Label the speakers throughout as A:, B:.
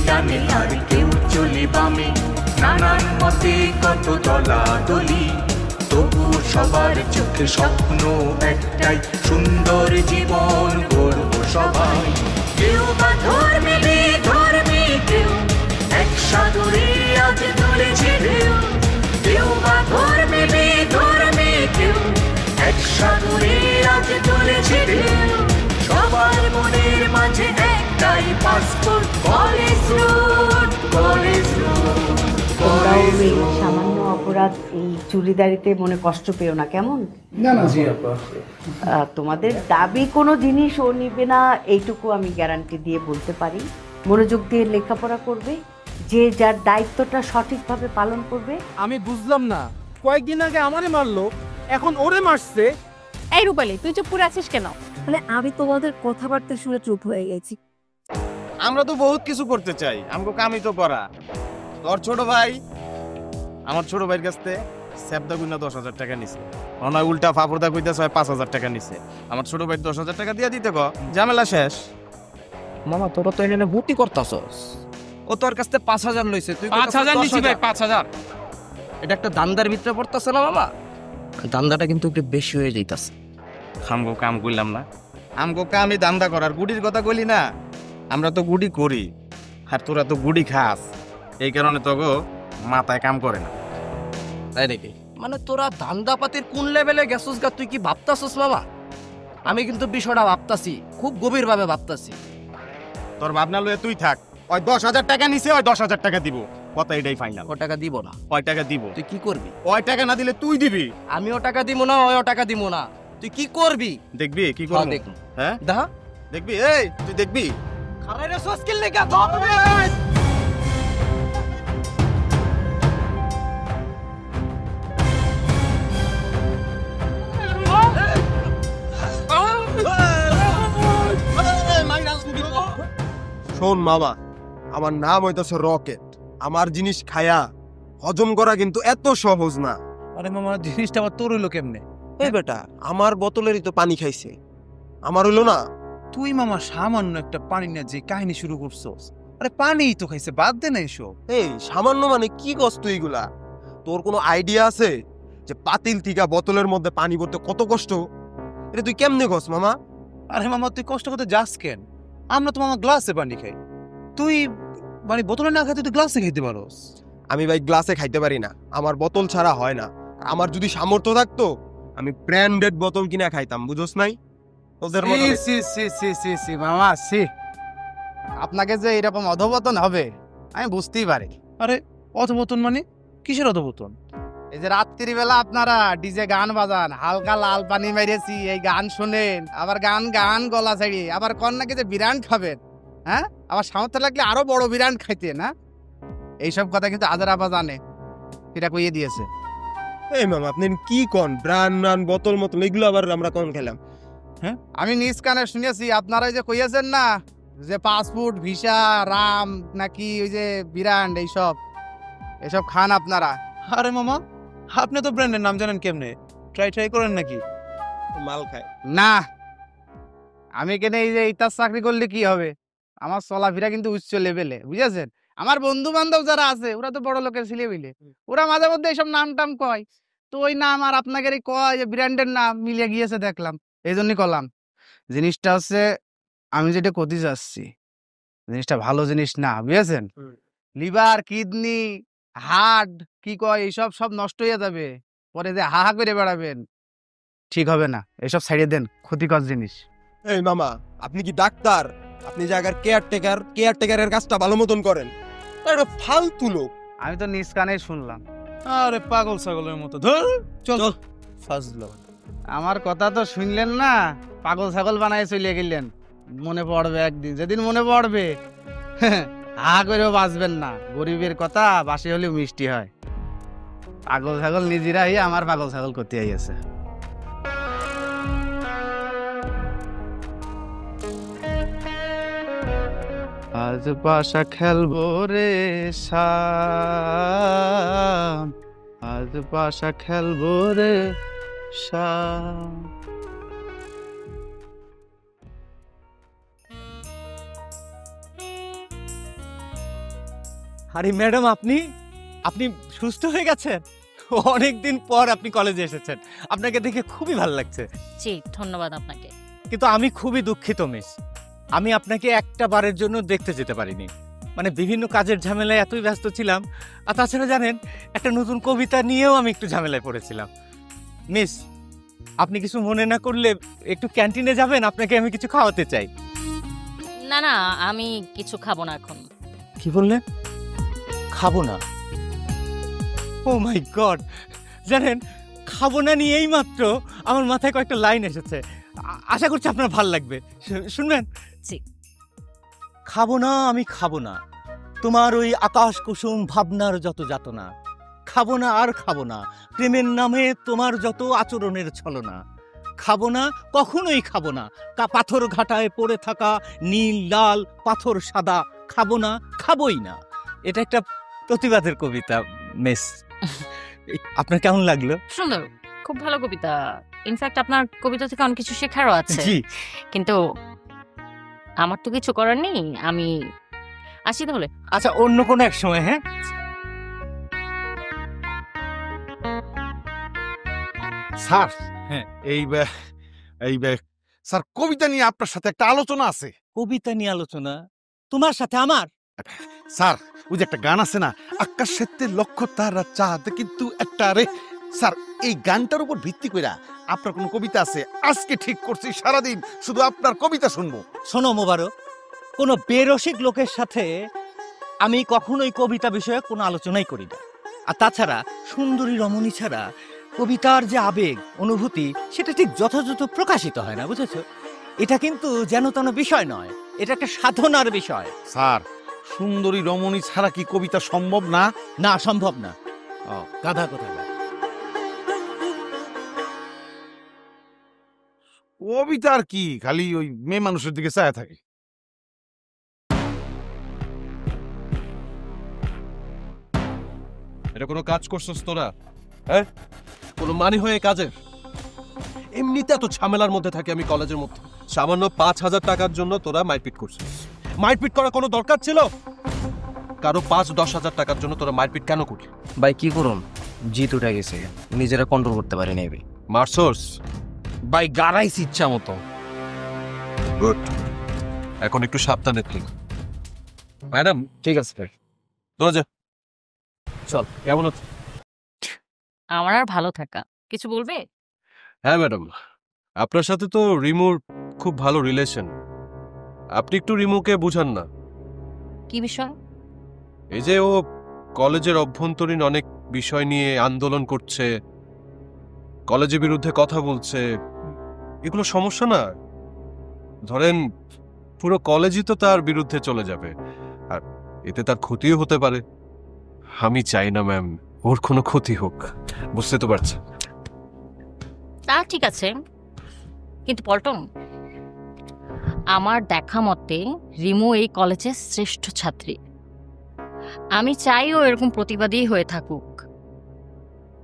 A: ডানে আর কেউ চলে বামে, নানান মতে কত দলাদলি, তবু সবার চোখে স্বপ্ন একটাই, সুন্দর জীবন গড়ব সবাই। কেউ বা ধর্মে বেধর্মে কেউ এক সাগরে আজ তুলেছে ঢেউ, কেউ বা ধর্মে বেধর্মে কেউ এক সাগরে আজ তুলেছে ঢেউ। সবার মনের মাঝে একটাই passport, college road, college road, college road.
B: সামান্য অপরাধ এই চুরিদারিতে মনে কষ্ট পেও না, কেমন?
C: না না জি আপা,
B: তোমাদের দাবি কোনো জিনিস ও নিবে না, এইটুকু আমি গ্যারান্টি দিয়ে বলতে পারি। মনোযোগ দিয়ে লেখাপড়া করবে, যে যার দায়িত্বটা সঠিকভাবে পালন করবে।
D: আমি বুঝলাম না, কয়েকদিন আগে আমারে মারলো, এখন ওরে মারছে।
E: এই রূপালী, তুই চুপ করে আছিস কেন?
F: মানে আমি তোমাদের কথাবার্তা শুনে চুপ হয়ে গেছি।
G: আমরা তো বহুত কিছু করতে চাই, আমাকে কামই তো করা। তোর ছোট ভাই আমার ছোট ভাইয়ের কাছ থেকে সেবদা গুনা 10,000 টাকা নিছে, অনয় উল্টা ফাফরদা কইতেছে 5,000 টাকা নিছে। আমার ছোট ভাই 10,000 টাকা দিয়া দিতে গো, ঝামেলা শেষ।
H: মামা তোরা তো এনে বুটি করতাছস, ও তোর কাছ থেকে 5,000 লইছে, তুই
D: 5,000 নিছি ভাই, 5,000।
H: এটা একটা দান্দার ভিতরে পড়তাছে না মামা? দান্দাটা কিন্তু একটু বেশি হয়ে যাইতাছে।
G: আমগো কাম কইলাম না, আমগো কামই দান্দা করার। গুডির কথা কইলি না, আমরা তো গুডি করি, আর তোরা তো গুডি খাস, এই কারণে তো গো মাথায় কাম করে না।
H: তাই নাকি? মানে তোরা ধান্দাপাতির কোন লেভেলে গেছস গা, তুই কি ভাবতাছস মামা? আমি কিন্তু বিষয়টা ভাবতাছি, খুব গভীর ভাবে ভাবতাছি।
G: তোর ভাবনা লয়ে তুই থাক, ওই 10,000 টাকা নিছে, ওই 10,000 টাকা দিব, কথা এটাই ফাইনাল।
H: ও টাকা দিব না।
G: ওই টাকা দিব।
H: তুই কি করবি?
G: ওই টাকা না দিলে তুই দিবি।
H: আমিও টাকা দিব না, ওও টাকা দিব না। তুই কি করবি?
G: দেখবি কি করব?
H: দেখব।
G: হ্যাঁ
H: দেখা
G: দেখবি, এই তুই দেখবি।
H: খারাইরে সস্কিল লেগা ধরবে।
I: শোন মামা, আমার নাম হইতাছে রকেট। আমার জিনিস খায়া হজম করা কিন্তু এত সহজ না।
D: আরে মামা, জিনিসটা আবার তোর হইলো কেমনে?
I: এই বেটা, আমার বোতলেরই তো পানি খাইছে, আমার হইলো না?
D: তুই মামা সামান্য একটা পানি না যে কাহিনী শুরু করছস। আরে পানিই তো খাইছে, বাদ দে না এসব।
I: এই সামান্য মানে কি কষ্ট এইগুলা? তোর কোনো আইডিয়া আছে যে পাতিল থেকে বোতলের মধ্যে পানি ভরতে কত কষ্ট? এটা তুই কেমনে কস মামা?
D: আরে মামা, তুই কষ্ট করতে যাস কেন? আমরা তো মামা গ্লাসে পানি খাই, তুই মানে বোতলে না খাই, তুই গ্লাসে খাইতে পারোস।
I: আমি ভাই গ্লাসে খাইতে পারি না, আমার বোতল ছাড়া হয় না। আমার যদি সামর্থ্য থাকতো আমি ব্র্যান্ডেড বোতল কিনা খাইতাম, বুঝোস নাই? তোদের মতো
G: মামা সি, আপনাকে যে এরকম অধপতন হবে আমি বুঝতেই পারি।
D: আরে অধপতন মানে কিসের অধপতন?
G: এই যে রাত্রিবেলা আপনারা ডিজে গান বাজান, হালকা লাল পানি মেরেছি, এই গান শুনেন, আবার গান গান গলা ছাড়িয়ে আবার কন নাকি যে বিরান খাবেন। হ্যাঁ, আবার সামর্থ্য লাগলে আরো বড় বিরান খাইতে না। এইসব কথা কিন্তু আজার আবা জানে, এটা কইয়ে দিয়েছে।
I: এই মামা আপনি কি কন? ব্রান্ড বোতল মতল এগুলো আবার আমরা কোন খেলাম?
G: হ্যাঁ, আমি নিজ কানে শুনেছি আপনারা যে কইয়েছেন না যে পাসপোর্ট, ভিসা, রাম নাকি ওই যে বিরান্ড, এসব খান আপনারা।
D: আরে মামা, আপনি তো ব্র্যান্ডের নাম জানেন কেমনে? ট্রাই করেন নাকি?
I: মাল খায়
G: না, আমি কেন এই যে ইতার চাকরি করলে কি হবে? আমার চলাফেরা কিন্তু উচ্চ লেভেলে, বুঝেছেন? আমার বন্ধু বান্ধব যারা আছে ওরা তো বড় লোকের ছেলে বিলে, ওরা মাঝে মধ্যে এইসব নাম টাম কয়, তো ওই নাম আর আপনাকে কয় যে ব্র্যান্ডের নাম মিলে গিয়েছে দেখলাম, এই জন্যই করলাম। জিনিসটা হচ্ছে আমি যেটা করতে যাচ্ছি, জিনিসটা ভালো জিনিস না, বুঝেছেন? লিভার, কিডনি, হার্ট কি কয় এইসব সব নষ্ট হয়ে যাবে, পরে যে হা হা করে বেড়াবেন, ঠিক হবে না। এসব ছাড়িয়ে দেন, ক্ষতিকর জিনিস।
I: এই মামা, আপনি কি ডাক্তার? আপনি জায়গার কেয়ারটেকারের কাজটা ভালো মতন করেন, একটা ফালতু লোক।
G: আমি তো নিজ কানেই শুনলাম।
D: আরে পাগল ছাগলের মতো ধর, চল ফাজলো।
G: আমার কথা তো শুনলেন না, পাগল ছাগল বানায় চলে গেলেন। মনে পড়বে একদিন, যেদিন মনে পড়বে হা করেও বাঁচবেন না। গরিবের কথা বাসি হলেও মিষ্টি হয়। পাগল ছাগল নিজেরা হয়ে আমার পাগল ছাগল করতে আইয়াছে। আজ বাসা খেলবো রে শাম, আজ বাসা খেলবো রে শাম।
C: আরে ম্যাডাম, আপনি আপনি সুস্থ হয়ে গেছেন? অনেকদিন পর আপনি কলেজে এসেছেন, আপনাকে দেখে খুবই ভালো লাগছে।
E: জি ধন্যবাদ আপনাকে।
C: কিন্তু আমি খুবই দুঃখিত মিস, আমি আপনাকে একটা বারের জন্য দেখতে যেতে পারিনি। মানে বিভিন্ন কাজের ঝামেলায় এতই ব্যস্ত ছিলাম। আর তাছাড়া জানেন, একটা নতুন কবিতা নিয়েও আমি একটু ঝামেলায় পড়েছিলাম। মিস, আপনি কিছু মনে না করলে একটু ক্যান্টিনে যাবেন, আপনাকে আমি কিছু খাওয়াতে চাই।
E: না না, আমি কিছু খাবো না এখন।
C: কি বললেন? খাবো না? ও মাই গড! জানেন, খাবো না নিয়েই মাত্র আমার মাথায় কয়েকটা লাইন এসেছে, আশা করছি আপনার ভাল লাগবে। শুনবেন?
E: জি।
C: খাবো না, আমি খাবো না তোমার ওই আকাশ কুসুম ভাবনার যত যাতনা। খাবো না আর খাবো না প্রেমের নামে তোমার যত আচরণের ছলনা। খাবো না, কখনোই খাবো না পাথর ঘাটায় পড়ে থাকা নীল লাল পাথর সাদা। খাবো না, খাবোই না। এটা একটা প্রতিবাদের কবিতা মিস। আপনার কেমন লাগলো?
E: সুন্দর, খুব ভালো কবিতা। ইনফ্যাক্ট আপনার কবিতা থেকে অনেক কিছু শেখারও আছে।
C: জি।
E: কিন্তু আমার তো কিছু করার নেই, আমি আসি তাহলে।
C: আচ্ছা, অন্য কোনো এক সময়। হ্যাঁ,
J: স্যার
C: হ্যাঁ।
J: এই স্যার, কবিতা নিয়ে আপনার সাথে একটা আলোচনা আছে।
C: কবিতা নিয়ে আলোচনা? তোমার সাথে আমার?
J: স্যার, ওই যে একটা গান আছে না, আকাশেতে লক্ষ্য তারা চাঁদ কিন্তু একটা রে। স্যার, এই গানটার উপর ভিত্তি কইরা আপনার কোন কবিতা আছে? আজকে ঠিক করছি সারাদিন শুধু আপনার কবিতা শুনবো।
C: শোনো মোবারক, কোনো বেরসিক লোকের সাথে আমি কখনোই কবিতা বিষয়ে কোনো আলোচনাই করি না। আর তাছাড়া সুন্দরী রমণী ছাড়া কবিতার যে আবেগ অনুভূতি সেটা ঠিক যথাযথ প্রকাশিত হয় না, বুঝেছো? এটা কিন্তু যেন তেন বিষয় নয়, এটা একটা সাধনার বিষয়।
J: স্যার, সুন্দরী রমণী ছাড়া কি কবিতা সম্ভব না?
C: না, সম্ভব না। গাধা কোথায়?
J: কবিতা আর কি, খালি ওই মেয়ে মানুষের দিকে চায় থাকে।
I: এটা কোনো কাজ করছস তোরা? হ্যাঁ, কোনো মানে হয়ে কাজের? এমনিতে এত ঝামেলার মধ্যে থাকি আমি কলেজের মধ্যে, সামান্য 5,000 টাকার জন্য তোরা মারপিট করছিস। মারপিট করার কোনো দরকার ছিল? কারো 5-10 হাজার টাকার জন্য তোরা মারপিট কেন করলি?
H: ভাই কি করুন, জিত উঠে গেছে, নিজেরা কন্ট্রোল করতে পারি নাই।
I: মারছস?
H: ভাই গাড়াইছি ইচ্ছা মতো।
I: গুড, এখন একটু সাবধানে থাক। ম্যাডাম,
H: ঠিক আছে ভাই,
I: তোরা যা।
H: চল।
I: কেমন আছো?
E: আমার আর ভালো থাকা। কিছু বলবে?
I: হ্যাঁ ম্যাডাম, আপনার সাথে তো রিমুর খুব ভালো রিলেশন, আপনি একটু রিমুকে বুঝান না।
E: কি বিষয়?
I: এই যে ও কলেজের অভ্যন্তরীণ অনেক বিষয় নিয়ে আন্দোলন করছে, কলেজের বিরুদ্ধে কথা বলছে, এগুলো সমস্যা না? ধরেন পুরো কলেজই তো তার বিরুদ্ধে চলে যাবে, আর এতে তার ক্ষতিও হতে পারে। আমি চাই না ম্যাম ওর কোনো ক্ষতি হোক, বুঝতে তো পারছেন।
E: তা ঠিক আছে, কিন্তু পল্টন, আমার দেখা মতে রিমু এই কলেজের শ্রেষ্ঠ ছাত্রী। আমি চাই ও এরকম প্রতিবাদী হয়ে থাকুক,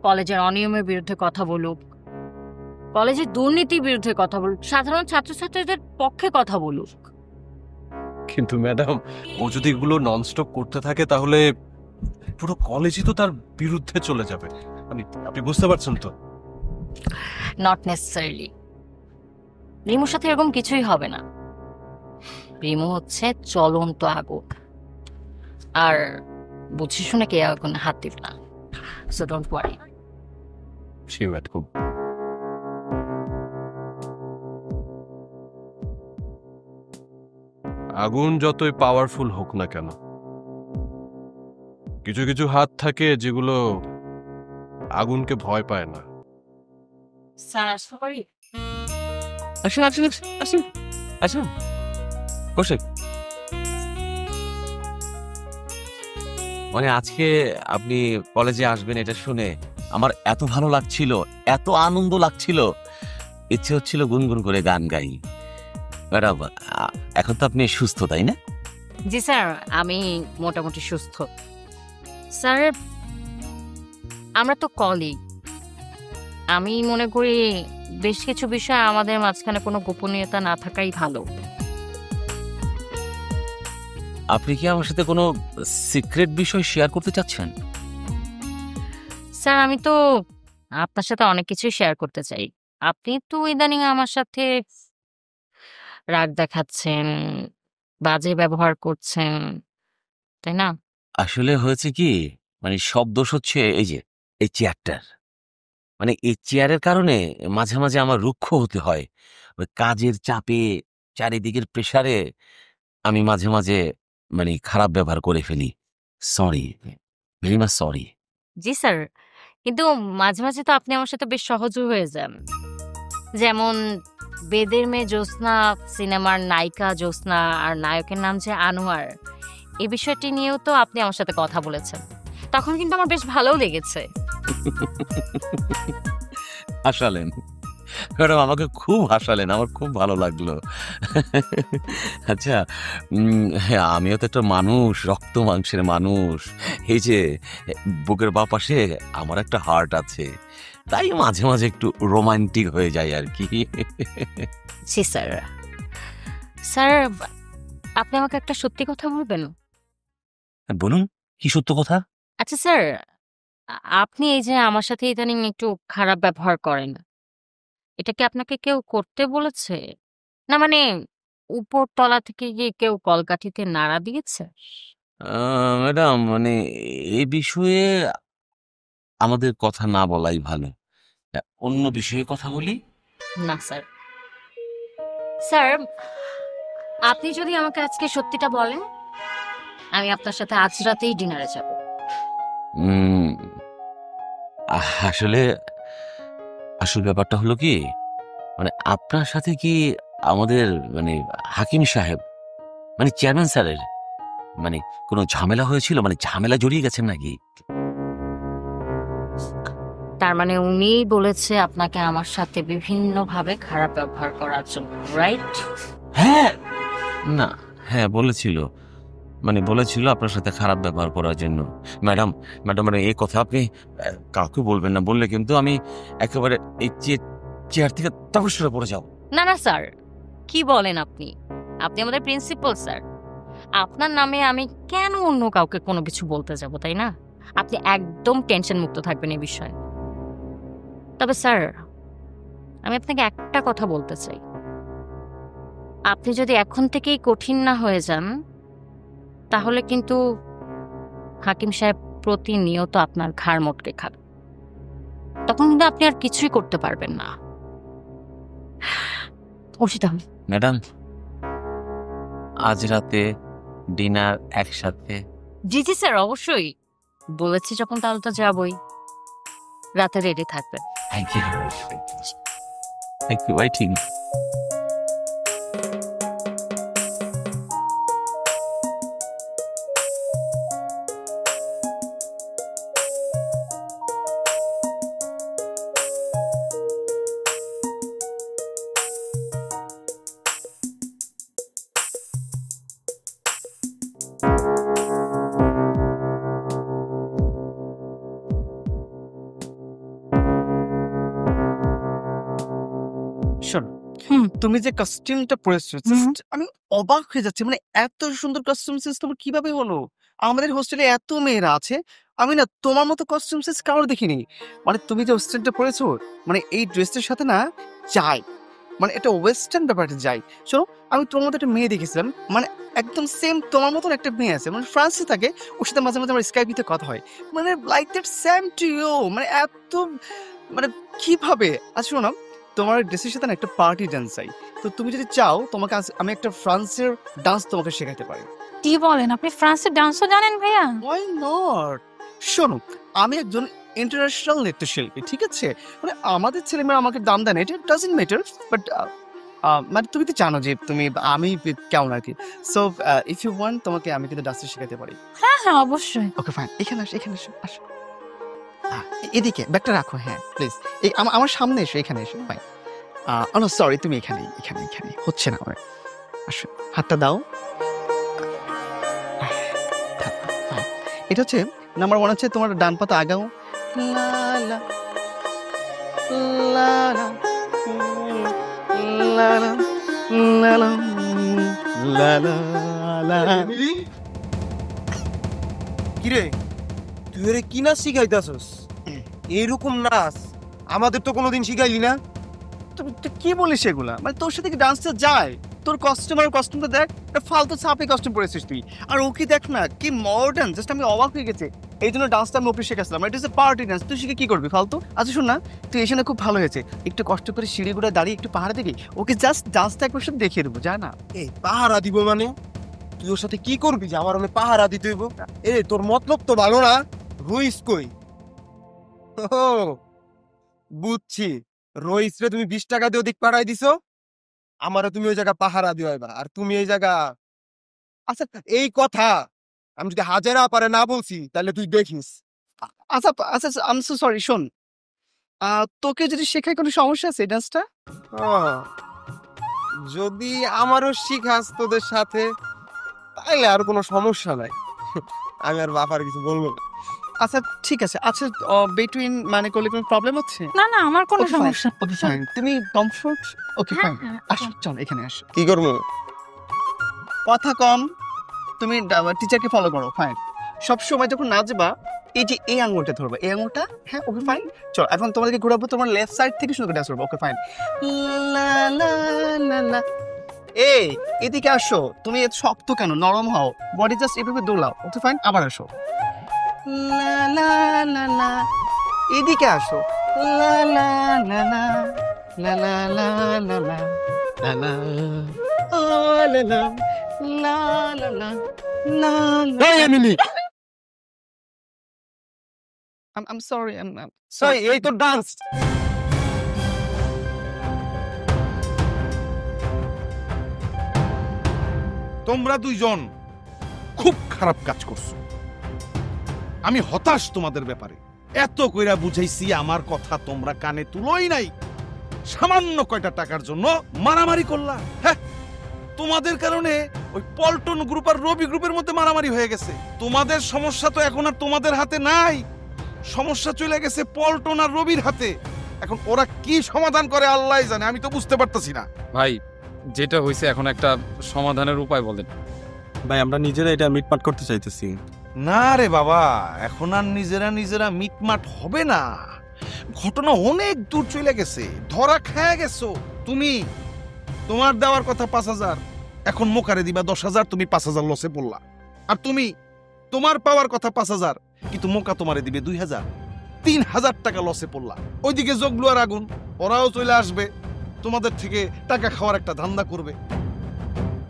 E: কলেজের অনিয়মের বিরুদ্ধে কথা বলুক, কলেজের দুর্নীতির বিরুদ্ধে কথা বলুক, সাধারণ ছাত্রছাত্রীদের পক্ষে কথা বলুক।
I: কিন্তু ম্যাডাম, ও যদি এগুলো ননস্টপ করতে থাকে তাহলে পুরো কলেজই তো তার বিরুদ্ধে চলে যাবে। আপনি বুঝতে পারছেন তো?
E: Not necessarily. রিমুর সাথে এরকম কিছুই হবে না। রিমু হচ্ছে চলন্ত আগুন, আর বুঝি শুনে কে আগুন হাত দিবে না। So don't worry.
I: G madam. আগুন যতই পাওয়ারফুল হোক না কেন, কিছু কিছু হাত থাকে যেগুলো আগুনকে ভয় পায় না।
E: স্যার আসতে পারি?
H: আসুন আসুন আসুন আসুন, বসে।
K: মানে আজকে আপনি কলেজে আসবেন এটা শুনে আমার এত ভালো লাগছিল, এত আনন্দ লাগছিল, ইচ্ছে হচ্ছিল গুনগুন করে গান গাই। ম্যাডাম, এখন তো আপনি সুস্থ, তাই না?
E: জি স্যার, আমি মোটামুটি সুস্থ। স্যার, আমরা তো কলিগ, আমি মনে করি বেশ কিছু বিষয় আমাদের মাঝখানে কোনো গোপনীয়তা না থাকাই ভালো।
K: আপনি কি আমার সাথে কোনো সিক্রেট বিষয় শেয়ার করতে চাচ্ছেন?
E: স্যার আমি তো আপনার সাথে অনেক কিছুই শেয়ার করতে চাই। আপনি তো ইদানিং আমার সাথে রাগ দেখাচ্ছেন, বাজে ব্যবহার করছেন, তাই না?
K: আসলে হয়েছে কি, মানে সব দোষ হচ্ছে এই যে এই চেয়ারটার। মানে এই চেয়ারের কারণে মাঝে মাঝে আমার রুক্ষ হতে হয়। ওই কাজের চাপে, চারিদিকের প্রেসারে আমি মাঝে মাঝে মানে খারাপ ব্যবহার করে ফেলি। Sorry, very much sorry.
E: জি স্যার, কিন্তু মাঝে মাঝে তো আপনি আমার সাথে বেশ সহজও হয়ে যান। যেমন বেদের মেয়ে জ্যোৎস্না সিনেমার নায়িকা জ্যোৎস্না আর নায়কের নাম যে আনোয়ার, এই বিষয়টি নিয়েও তো আপনি আমার সাথে কথা বলেছেন। তখন কিন্তু আমার বেশ ভালোও লেগেছে।
K: হাসালেন ম্যাডাম, আমাকে খুব হাসালেন, আমার খুব ভালো লাগলো। আচ্ছা, হ্যাঁ, আমিও তো একটা মানুষ, রক্ত মাংসের মানুষ। এই যে বুকের বাঁ পাশে আমার একটা হার্ট আছে, তাই মাঝে মাঝে একটু রোমান্টিক হয়ে যায় আর কি।
E: জি স্যার। স্যার, আপনি আমাকে একটা সত্যি কথা বলবেন?
K: বলুন, কি সত্য কথা?
E: আচ্ছা স্যার, আপনি এই যে আমার সাথে ইদানিং একটু খারাপ ব্যবহার করেন, এটা কি আপনাকে কেউ করতে বলেছে? না মানে উপর তলা থেকে গিয়ে কেউ কলকাঠিতে নাড়া দিয়েছে?
K: ম্যাডাম, মানে এই বিষয়ে আমাদের কথা না বলাই ভালো। অন্য বিষয়ে কথা বলি।
E: না স্যার। স্যার, আপনি যদি আমাকে আজকে সত্যিটা বলেন, আমি আপনার সাথে আজ রাতেই ডিনারে যাব।
K: উম, আসলে আসল ব্যাপারটা হলো কি, মানে আপনার সাথে কি আমাদের মানে হাকিম সাহেব, মানে চেয়ারম্যান স্যারের মানে কোনো ঝামেলা হয়েছিল, মানে ঝামেলা জড়িয়ে গেছেন নাকি?
E: তার মানে উনিই বলেছে আপনাকে আমার সাথে বিভিন্নভাবে খারাপ ব্যবহার করার জন্য, রাইট?
K: হ্যাঁ, না, হ্যাঁ বলেছিল, মানে বলেছিল আপনার সাথে খারাপ ব্যবহার করার জন্য। ম্যাডাম, ম্যাডাম, মানে এই কথা আপনি কাউকে বলবেন না, বললে কিন্তু আমি একেবারে এই চেয়ার থেকে তপস করে পড়ে যাও।
E: না না স্যার, কি বলেন আপনি? আপনি আমাদের প্রিন্সিপাল স্যার। আপনার নামে আমি কেন অন্য কাউকে কোনো কিছু বলতে যাব, তাই না? আপনি একদম টেনশন মুক্ত থাকবেন এই বিষয়ে। তবে স্যার, আমি আপনাকে একটা কথা বলতে চাই। আপনি যদি এখন থেকেই কঠিন না হয়ে যান, তাহলে কিন্তু হাকিম সাহেব প্রতিনিয়ত আপনার ঘাড় মটকে খাবে। তখন কিন্তু আপনি আর কিছুই করতে পারবেন না। অর্ষিতা,
K: ম্যাডাম, আজ রাতে ডিনার একসাথে?
E: জি জি স্যার, অবশ্যই। বলেছি যখন তাহলে তো যাবই। রাতে রেডি থাকবেন।
K: Thank you, thank you, waiting.
G: শোনো, তুমি যে কস্টিউমটা পরেছো, just আমি অবাক হয়ে যাচ্ছি। মানে এত সুন্দর কস্টিউম সেন্স তোমার কিভাবে হলো? আমাদের হোস্টেলে এত মেয়েরা আছে, আমি না তোমার মতো কস্টিউম সেন্স কারোর দেখিনি। মানে তুমি যে ওয়েস্টার্নটা পরেছো, মানে এই ড্রেসটার সাথে না যায়, মানে এটা ওয়েস্টার্ন ব্যাপারটা যায়। শোনো, আমি তোমার মতো একটা মেয়ে দেখেছিলাম, মানে একদম সেম তোমার মতন একটা মেয়ে আছে, মানে ফ্রান্সে থাকে। ওর সাথে মাঝে মাঝে আমার স্কাইপিতে কথা হয়, মানে like that same to you. মানে এত, মানে কিভাবে? আচ্ছা শোনো, তোমার ড্রেসের সাথে না একটা পার্টি ডান্স চাই। তো তুমি যদি চাও, তোমাকে আমি একটা ফ্রান্সের ডান্স তোমাকে শেখাতে পারি।
F: কি বলেন, আপনি ফ্রান্সের ডান্সও জানেন ভাইয়া?
G: Why not? শোনো, আমি একজন ইন্টারন্যাশনাল নৃত্যশিল্পী, ঠিক আছে? মানে আমাদের ছেলেমেয়েরা আমাকে দাম দেয় না, এটা ডাজন্ট ম্যাটার। বাট মানে তুমি তো জানো যে আমি কেমন আর কি। সো ইফ ইউ ওয়ান্ট, তোমাকে আমি কিন্তু ডান্স শেখাতে পারি।
F: হ্যাঁ হ্যাঁ, অবশ্যই।
G: ওকে ফাইন, এখানে আসো, এখানে আসো, আসো। এদিকে ব্যাগটা রাখো, হ্যাঁ প্লিজ। আমার সামনে এসো, এখানে এসো। ফাইন। নো সরি, তুমি এখানে এখানে এখানে হচ্ছে না আমার। আসো, হাতটা দাও। এটা হচ্ছে নাম্বার 1, হচ্ছে তোমার ডান পাতা আগাও। লা লা লা লা লা লা লা লা লা লা লা।
L: কিরে তুই ওরে কি নাচ শিখাইতাছস? এইরকম নাচ আমাদের তো কোনোদিন শিখাইলি না।
G: তুই কি বলিস এগুলা? মানে তোর সাথে কি ডান্সটা যায়? তোর কস্টিউমটা দেখ, একটা ফালতু ছাপে কস্টিউম পরেছিস তুই। আর ওকে দেখ না কি মডার্ন, জাস্ট আমি অবাক হয়ে গেছি। এই জন্য ডান্সটা আমি ওকে শেখাচ্ছিলাম। It is a party dance, তুই শিখে কি করবি ফালতু? আচ্ছা শোন না, তুই এসে না খুব ভালো হয়েছে, একটু কষ্ট করে সিঁড়িগুলো দাঁড়িয়ে একটু পাহাড়ে দিবি, ওকে জাস্ট ডান্সটা একবার সাথে দেখিয়ে দেবো, যা না।
L: এই পাহারা দিব মানে? তুই ওর সাথে কি করবি যে আমার অনেক পাহারা দিতে হইব? এ তোর মতলব তো ভালো না। রইস কই? ও বুঝছি, রইস রে তুমি 20 টাকা দিয়ে ওদিক পাঠাই দিছো, আমারে তুমি ওই জায়গা পাহারা দিও এবার। আর তুমি এই জায়গা, আচ্ছা এই কথা আমি যদি হাজারা পারে না বলছি তাহলে তুই দেখিস।
G: আচ্ছা আচ্ছা আই এম সো সরি। শোন, তোকে যদি শেখায় কোনো সমস্যা আছে এই ডান্সটা?
L: যদি আমারও শিখাস তোদের সাথে তাইলে আর কোনো সমস্যা নাই, আমি আর বাবার কিছু বলবো না।
G: আচ্ছা ঠিক আছে। আচ্ছা বিটুইন মানে করলে কোনো প্রবলেম হচ্ছে?
F: না না, আমার কোনো সমস্যা।
G: ওকে ফাইন, তুমি কমফোর্ট? ওকে ফাইন, আসো চল এখানে আসো।
L: কি করবো?
G: কথা কম, তুমি টিচারকে ফলো করো। ফাইন, সব সময় যখন নাচবা এই যে এই আঙুলটা ধরবা, এই আঙুলটা। হ্যাঁ ওকে ফাইন। চল এখন তোমাদেরকে ঘোরাবো, তোমার লেফট সাইড থেকে শুরু করে ডান্স করবো। Okay fine. লা লা লা লা। এই এদিকে আসো, তুমি এত শক্ত কেন? নরম হও, বডি জাস্ট এভাবে দোলাও। ওকে ফাইন, আবার আসো। লা লা লা লা। এদিকে আসো। লা লা লা লা লা লা লা লা লা লা লা লা লা লা লা লা লা লা।
L: এই এমিলি,
G: I'm sorry.
L: sorry, এই তো ডান্স।
J: তোমরা দুইজন খুব খারাপ কাজ করছো। আমি হতাশ তোমাদের ব্যাপারে। এত কইরা বুঝাইছি, আমার কথা তোমরা কানে তুলোই নাই। সামান্য কয়টা টাকার জন্য মারামারি করলা। হ্যাঁ, তোমাদের কারণে ওই পল্টন গ্রুপ আর রবি গ্রুপের মধ্যে মারামারি হয়ে গেছে। তোমাদের সমস্যা তো এখন আর তোমাদের হাতে নাই, সমস্যা চলে গেছে পল্টন আর রবির হাতে। এখন ওরা কি সমাধান করে আল্লাহ জানে, আমি তো বুঝতে পারতেছি না।
M: ভাই যেটা হয়েছে এখন একটা সমাধানের উপায় বলেন।
N: ভাই আমরা নিজেরা এটা মিটমাট করতে চাইতেছি।
J: না রে বাবা, এখন আর নিজেরা মিটমাট হবে না। ঘটনা অনেক দূর চলে গেছে, ধরা খায় গেছো। তুমি তোমার দেওয়ার কথা 5,000, এখন মোকারে দিবা 10,000, তুমি 5,000 লসে পড়লা। আর তুমি তোমার পাওয়ার কথা 5,000, কিন্তু মোকা তোমারে দিবে 2,000, 3,000 টাকা লসে পড়লা। ওইদিকে জগলু আর আগুন ওরাও চলে আসবে, তোমাদের থেকে টাকা খাওয়ার একটা ধান্দা করবে।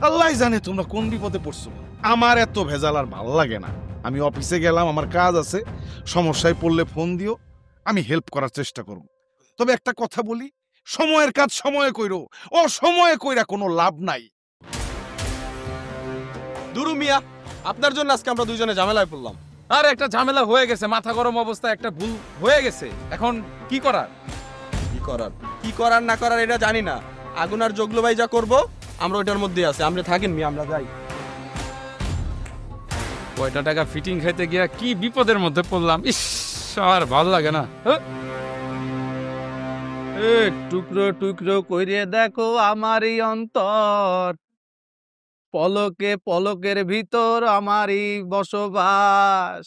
J: আল্লাহ জানে তোমরা কোন বিপদে পড়ছো। আমার এত ভেজাল আর ভালো লাগে না। আমি অফিসে গেলাম, আমার কাজ আছে, সমস্যায় পড়লে ফোন দিও, আমি হেল্প করার চেষ্টা করব। তবে একটা কথা বলি, সময়ের কাজ সময়ে কইরো, অসময়ে কইরা কোনো লাভ নাই।
N: দুরু মিয়া, আপনার জন্য আজকে আমরা দুইজনে ঝামেলায় পড়লাম।
M: আর একটা ঝামেলা হয়ে গেছে, মাথা গরম অবস্থা, একটা ভুল হয়ে গেছে। এখন কি করার
N: কি করার না করার এটা জানি না। আগুন আর জগলু ভাই যা করবো আমরা ওইটার মধ্যে আছে। আমরা থাকেন মিয়া, আমরা যাই।
M: কয়টা টাকা ফিটিং খাইতে গিয়া কি বিপদের মধ্যে পড়লাম। ইস, আর ভালো লাগে না।
G: টুকরো টুকরো কইরে দেখো আমারই অন্তর, পলকে পলকের ভিতর আমারই বসবাস।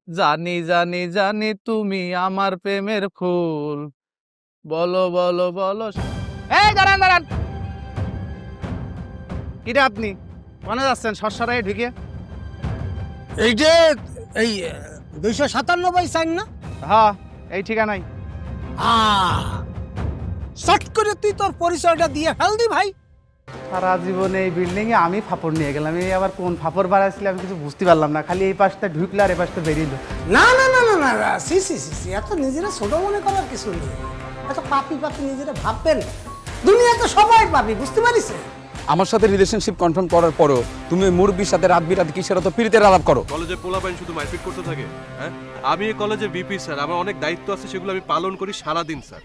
G: জানি জানি জানি তুমি আমার প্রেমের ফুল, বলো বলো বলো। এই দাঁড়ান দাঁড়ান, কিরে আপনি কোনে যাচ্ছেন সরসরায় ঢুকে?
O: এই যে এই 297 সাইন না?
G: হ্যাঁ এই ঠিকানাই।
O: শর্ট করে তুই তোর পরিচয়টা দিয়ে ফেলদি ভাই।
G: সারা জীবনে এই বিল্ডিং এ আমি ফাপড় নিয়ে গেলাম, এই আবার কোন ফাপড় বাড়াইছিল আমি কিছু বুঝতে পারলাম না। খালি এই পাশটা ঢুকলে আর এই পাশটা বেরিয়ে।
O: না না না না না, সি সি সি সি, এত নিজেরা ছোট মনে করার কিছু নেই। এত পাপি পাপি নিজেরা ভাববেন, দুনিয়াতে সবাই পাপি, বুঝতে পারিস?
M: আমার সাথে রিলেশনশিপ কনফার্ম করার পরও তুমি মুরব্বির সাথে রাত বিরাতে কিসের তো পিরিতের আলাপ করো?
I: কলেজে পোলাপাইন শুধু মারপিট করতে থাকে। হ্যাঁ, আমি এই কলেজের বিপি স্যার, আমার অনেক দায়িত্ব আছে, সেগুলো আমি পালন করি সারাদিন স্যার।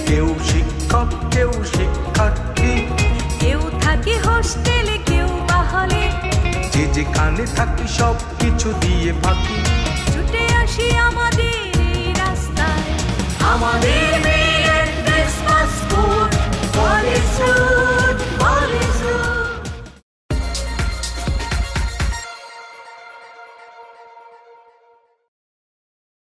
A: কেউ শিক্ষক, কেউ শিক্ষার্থী,
P: কেউ থাকে হোস্টেলে, কেউ বা হলে।
A: যে যেখানে থাকি সব কিছু দিয়ে ফাঁকি,
P: ছুটে আসি আমাদের এই রাস্তায়।
A: আমাদের মেয়ের Christmas code, college road, college